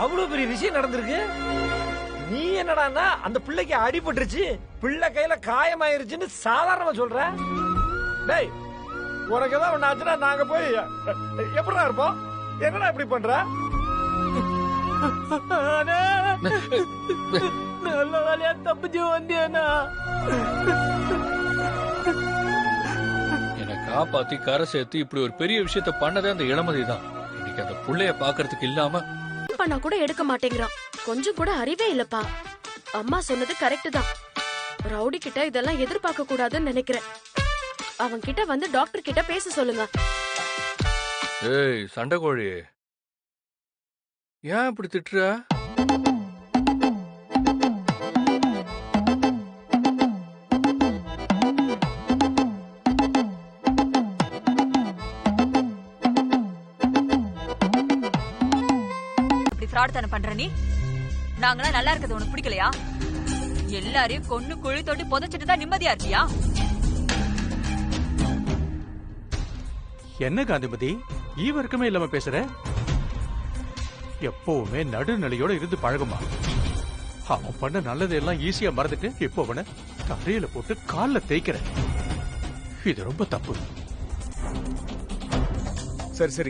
அவ்வளவு பெரிய விஷயம் நடந்திருக்கு. நீ என்னடான்னா அந்த பிள்ளைக்கு அடிபட்டுருச்சு, பிள்ளை கையில காயமாயிருச்சுன்னு சாதாரணமா சொல்ற. டேய், உனக்கு ஏதாவது ஒண்ணு ஆச்சுன்னா நாங்க போய் எப்படிடா இருப்போம்? என்னடா இப்படி பண்ற? நல்ல வேலையா தப்பிச்சு வந்தியானா? என்னை காப்பாத்தி கரை சேர்த்து இப்படி ஒரு பெரிய விஷயத்த பண்ணதே அந்த இளமதி தான். இன்னைக்கு அந்த புள்ளைய பாக்குறதுக்கு இல்லாம பண்ணா கூட எடுக்க மாட்டேங்கிறான். கொஞ்சம் கூட அறிவே இல்லப்பா. அம்மா சொன்னது கரெக்ட் தான். ரவுடி கிட்ட இதெல்லாம் எதிர்பார்க்க கூடாதுன்னு நினைக்கிறேன். அவன் கிட்ட வந்து டாக்டர் கிட்ட பேச சொல்லுங்க. ஏய் சண்டை கோழி, ஏன் இப்படி திட்டுற? பிரார்த்தனை பண்ற நீ? நாங்களாம் நல்லா இருக்கிறது உனக்கு பிடிக்கலையா? எல்லாரையும் கொன்னு குழி தோண்டி புதைச்சிட்டு தான் நிம்மதியா இருக்கியா? என்ன காந்திமதி ஈவருக்குமே இல்லாம பேசுற? எப்பவுமே நடுநிலையோட இருந்து பழகுமா. அவன் பண்ண நல்லது எல்லாம் ஈஸியா மறந்துட்டு இப்போ அவனை தரையில போட்டு கால்ல தேய்க்கிற. இது ரொம்ப தப்பு. சரி சரி,